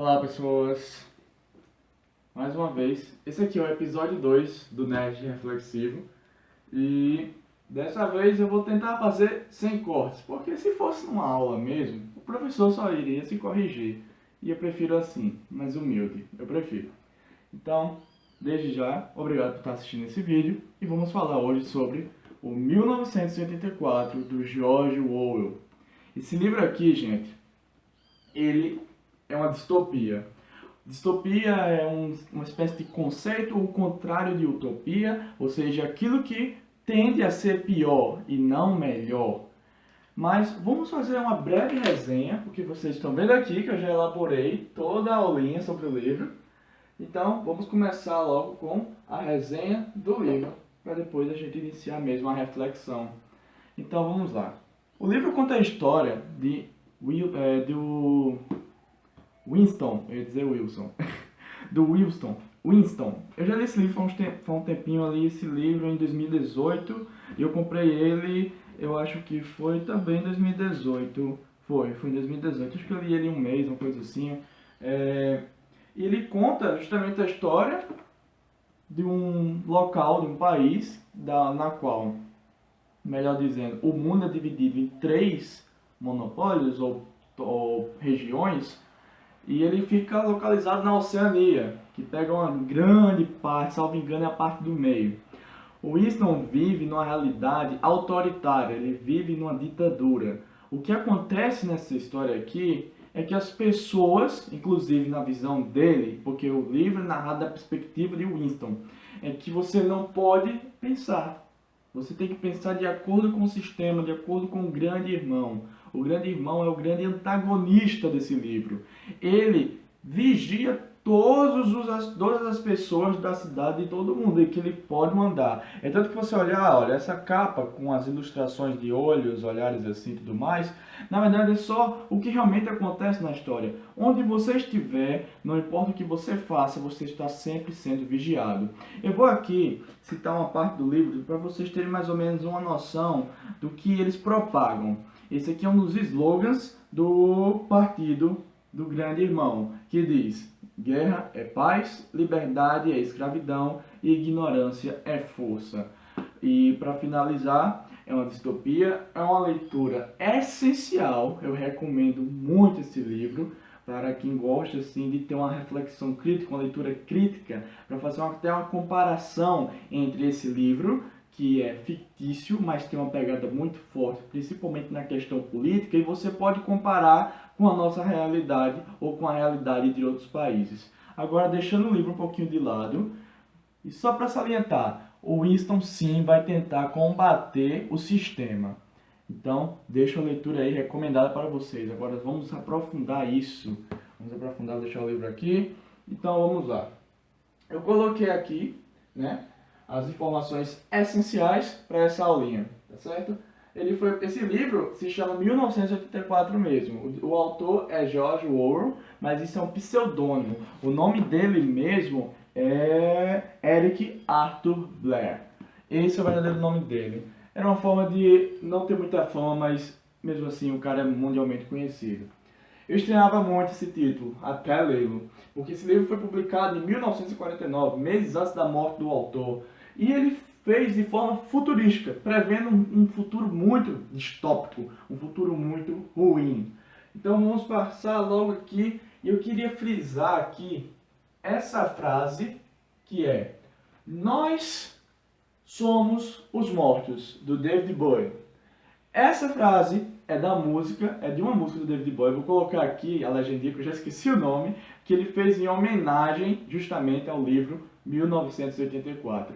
Olá pessoas, mais uma vez, esse aqui é o episódio 2 do Nerd Reflexivo e dessa vez eu vou tentar fazer sem cortes, porque se fosse numa aula mesmo, o professor só iria se corrigir e eu prefiro assim, mais humilde, eu prefiro. Então, desde já, obrigado por estar assistindo esse vídeo e vamos falar hoje sobre o 1984 do George Orwell. Esse livro aqui, gente, ele é uma distopia. Distopia é uma espécie de conceito ou contrário de utopia, ou seja, aquilo que tende a ser pior e não melhor. Mas vamos fazer uma breve resenha, porque vocês estão vendo aqui que eu já elaborei toda a aulinha sobre o livro. Então vamos começar logo com a resenha do livro, para depois a gente iniciar mesmo a reflexão. Então vamos lá. O livro conta a história do Winston, eu ia dizer Wilson, do Winston. Eu já li esse livro faz um tempinho, ali esse livro em 2018, e eu comprei ele, eu acho que foi também em 2018, foi em 2018, acho que eu li ele um mês, uma coisa assim. E ele conta justamente a história de um local, de um país, na qual, melhor dizendo, o mundo é dividido em 3 monopólios ou regiões, e ele fica localizado na Oceania, que pega uma grande parte, salvo engano, é a parte do meio. O Winston vive numa realidade autoritária, ele vive numa ditadura. O que acontece nessa história aqui é que as pessoas, inclusive na visão dele, porque o livro é narrado da perspectiva de Winston, é que você não pode pensar. Você tem que pensar de acordo com o sistema, de acordo com o grande irmão. O grande irmão é o grande antagonista desse livro. Ele vigia todas as pessoas da cidade e todo mundo e que ele pode mandar. É tanto que você olha essa capa com as ilustrações de olhos, olhares assim e tudo mais, na verdade é só o que realmente acontece na história. Onde você estiver, não importa o que você faça, você está sempre sendo vigiado. Eu vou aqui citar uma parte do livro para vocês terem mais ou menos uma noção do que eles propagam. Esse aqui é um dos slogans do partido do grande irmão, que diz: guerra é paz, liberdade é escravidão e ignorância é força. E para finalizar, é uma distopia, é uma leitura essencial, eu recomendo muito esse livro para quem gosta assim, de ter uma reflexão crítica, uma leitura crítica, para fazer até uma comparação entre esse livro, que é fictício, mas tem uma pegada muito forte, principalmente na questão política, e você pode comparar com a nossa realidade ou com a realidade de outros países. Agora, deixando o livro um pouquinho de lado, e só para salientar, o Winston sim vai tentar combater o sistema. Então, deixo a leitura aí recomendada para vocês. Agora vamos aprofundar isso. Vamos aprofundar, vou deixar o livro aqui. Então, vamos lá. Eu coloquei aqui, né, as informações essenciais para essa aulinha, tá certo? Esse livro se chama 1984 mesmo. O autor é George Orwell, mas isso é um pseudônimo. O nome dele mesmo é Eric Arthur Blair. Esse é o verdadeiro nome dele. Era uma forma de não ter muita fama, mas mesmo assim o cara é mundialmente conhecido. Eu estranhava muito esse título, até lê-lo, porque esse livro foi publicado em 1949, meses antes da morte do autor, e ele fez de forma futurística, prevendo um futuro muito distópico, um futuro muito ruim. Então vamos passar logo aqui, e eu queria frisar aqui essa frase, que é: nós somos os mortos, do David Bowie. Essa frase é da música, é de uma música do David Bowie. Eu vou colocar aqui a legendinha, que eu já esqueci o nome, que ele fez em homenagem justamente ao livro 1984.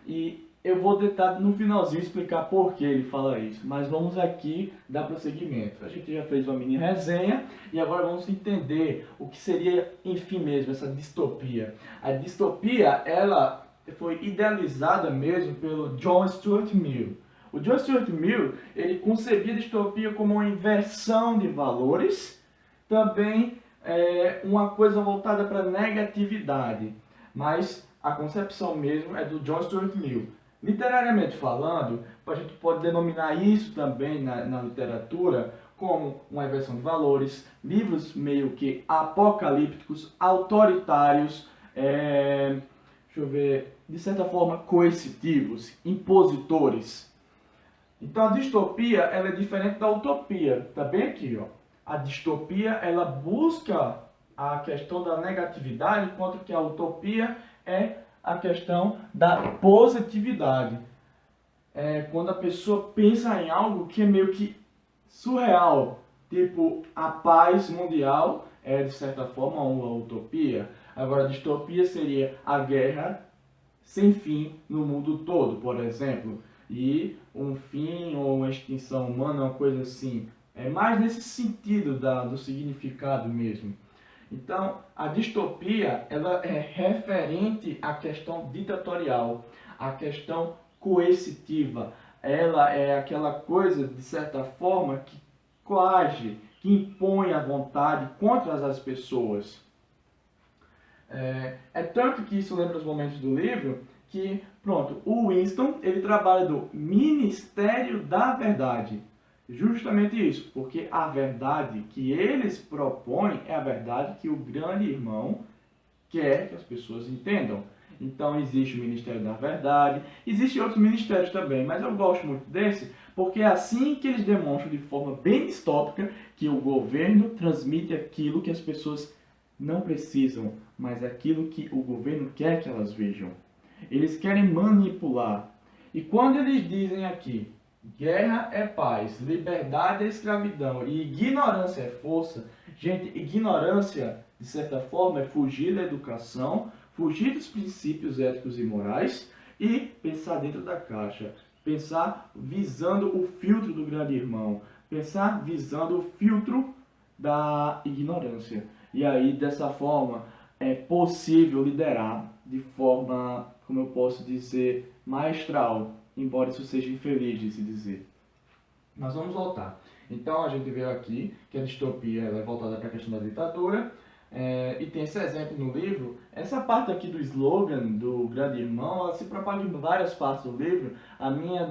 E eu vou tentar no finalzinho explicar por que ele fala isso, mas vamos aqui dar prosseguimento. A gente já fez uma mini resenha e agora vamos entender o que seria, enfim mesmo, essa distopia. A distopia, ela foi idealizada mesmo pelo John Stuart Mill. O John Stuart Mill, ele concebia a distopia como uma inversão de valores, também uma coisa voltada para a negatividade, mas a concepção mesmo é do John Stuart Mill. Literariamente falando, a gente pode denominar isso também na literatura como uma inversão de valores, livros meio que apocalípticos, autoritários, de certa forma coercitivos, impositores. Então a distopia ela é diferente da utopia, tá bem aqui, ó. A distopia ela busca a questão da negatividade, enquanto que a utopia é a questão da positividade. Quando a pessoa pensa em algo que é meio que surreal, tipo a paz mundial é de certa forma uma utopia. Agora a distopia seria a guerra sem fim no mundo todo, por exemplo, e um fim ou uma extinção humana, uma coisa assim. É mais nesse sentido do significado mesmo. Então, a distopia ela é referente à questão ditatorial, à questão coercitiva. Ela é aquela coisa, de certa forma, que coage, que impõe a vontade contra as pessoas. É tanto que isso lembra os momentos do livro que, pronto, o Winston ele trabalha do Ministério da Verdade. Justamente isso, porque a verdade que eles propõem é a verdade que o grande irmão quer que as pessoas entendam. Então existe o Ministério da Verdade, existem outros ministérios também, mas eu gosto muito desse, porque é assim que eles demonstram de forma bem distópica que o governo transmite aquilo que as pessoas não precisam, mas aquilo que o governo quer que elas vejam. Eles querem manipular. E quando eles dizem aqui, guerra é paz, liberdade é escravidão e ignorância é força. Gente, ignorância, de certa forma, é fugir da educação, fugir dos princípios éticos e morais e pensar dentro da caixa. Pensar visando o filtro do grande irmão. Pensar visando o filtro da ignorância. E aí, dessa forma, é possível liderar de forma, como eu posso dizer, maestral, embora isso seja infeliz de se dizer. Mas vamos voltar. Então a gente vê aqui que a distopia ela é voltada para a questão da ditadura, e tem esse exemplo no livro. Essa parte aqui do slogan do Grande Irmão, ela se propaga em várias partes do livro. A minha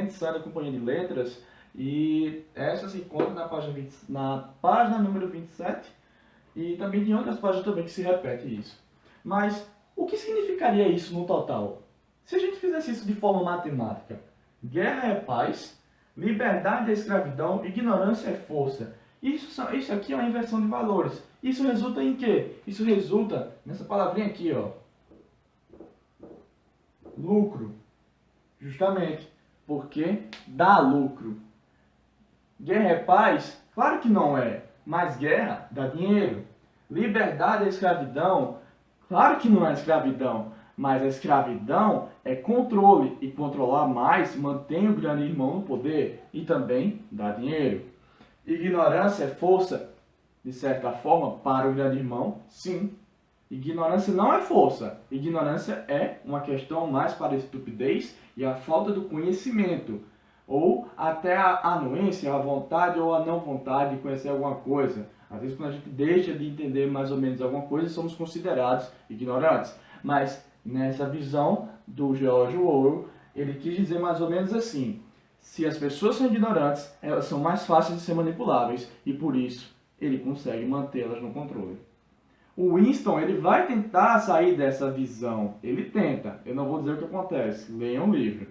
edição da Companhia de Letras, e essa se encontra na página número 27, e também tem outras páginas também que se repete isso. Mas o que significaria isso no total? Se a gente fizesse isso de forma matemática, guerra é paz, liberdade é escravidão, ignorância é força. Isso aqui é uma inversão de valores. Isso resulta em quê? Isso resulta nessa palavrinha aqui, ó. Lucro. Justamente porque dá lucro. Guerra é paz? Claro que não é. Mas guerra dá dinheiro. Liberdade é escravidão? Claro que não é escravidão. Mas a escravidão é controle, e controlar mais mantém o grande irmão no poder e também dá dinheiro. Ignorância é força, de certa forma, para o grande irmão? Sim. Ignorância não é força. Ignorância é uma questão mais para a estupidez e a falta do conhecimento. Ou até a anuência, a vontade ou a não vontade de conhecer alguma coisa. Às vezes, quando a gente deixa de entender mais ou menos alguma coisa, somos considerados ignorantes. Mas nessa visão do George Orwell, ele quis dizer mais ou menos assim: se as pessoas são ignorantes, elas são mais fáceis de ser manipuláveis e por isso ele consegue mantê-las no controle. O Winston ele vai tentar sair dessa visão. Ele tenta. Eu não vou dizer o que acontece. Leiam o livro.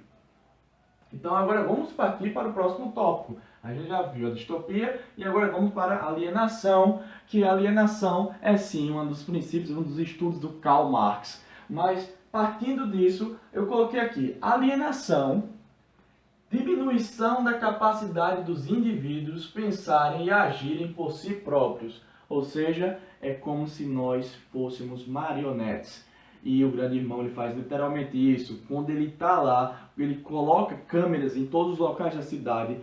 Então agora vamos partir para o próximo tópico. A gente já viu a distopia e agora vamos para a alienação, que a alienação é sim um dos princípios, um dos estudos do Karl Marx. Mas partindo disso, eu coloquei aqui alienação, diminuição da capacidade dos indivíduos pensarem e agirem por si próprios. Ou seja, é como se nós fôssemos marionetes. E o grande irmão ele faz literalmente isso. Quando ele está lá, ele coloca câmeras em todos os locais da cidade,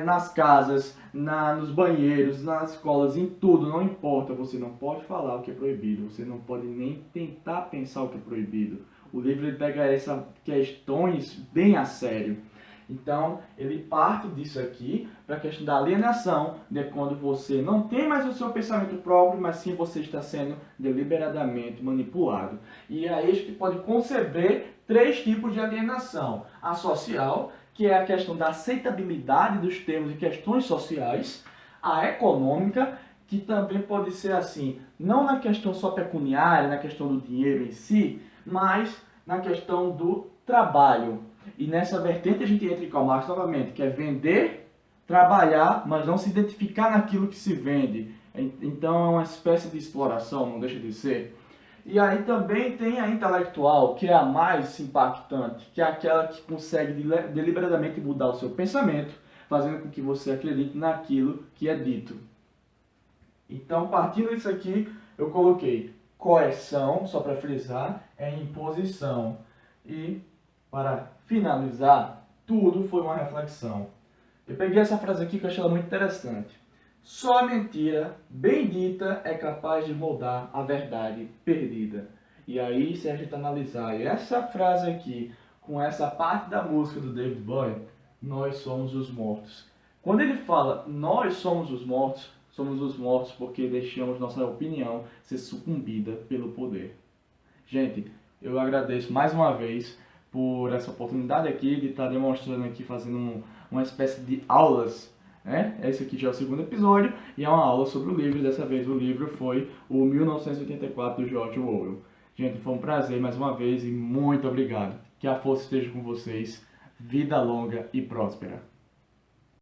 nas casas, nos banheiros, nas escolas, em tudo, não importa. Você não pode falar o que é proibido, você não pode nem tentar pensar o que é proibido. O livro ele pega essas questões bem a sério. Então, ele parte disso aqui para a questão da alienação, de quando você não tem mais o seu pensamento próprio, mas sim você está sendo deliberadamente manipulado. E é isso que pode conceber três tipos de alienação. A social, que é a questão da aceitabilidade dos termos e questões sociais, a econômica, que também pode ser assim, não na questão só pecuniária, na questão do dinheiro em si, mas na questão do trabalho. E nessa vertente a gente entra em Karl Marx novamente, que é vender, trabalhar, mas não se identificar naquilo que se vende. Então é uma espécie de exploração, não deixa de ser. E aí também tem a intelectual, que é a mais impactante, que é aquela que consegue deliberadamente mudar o seu pensamento, fazendo com que você acredite naquilo que é dito. Então, partindo disso aqui, eu coloquei coerção, só para frisar, é imposição. E, para finalizar, tudo foi uma reflexão. Eu peguei essa frase aqui que eu achei ela muito interessante. Só a mentira, bem dita, é capaz de moldar a verdade perdida. E aí, se a gente analisar essa frase aqui, com essa parte da música do David Bowie, nós somos os mortos. Quando ele fala, nós somos os mortos porque deixamos nossa opinião ser sucumbida pelo poder. Gente, eu agradeço mais uma vez por essa oportunidade aqui de estar demonstrando aqui, fazendo uma espécie de aulas, né? Esse aqui já é o segundo episódio e é uma aula sobre o livro. Dessa vez o livro foi o 1984 do George Orwell. Gente, foi um prazer mais uma vez e muito obrigado. Que a força esteja com vocês. Vida longa e próspera.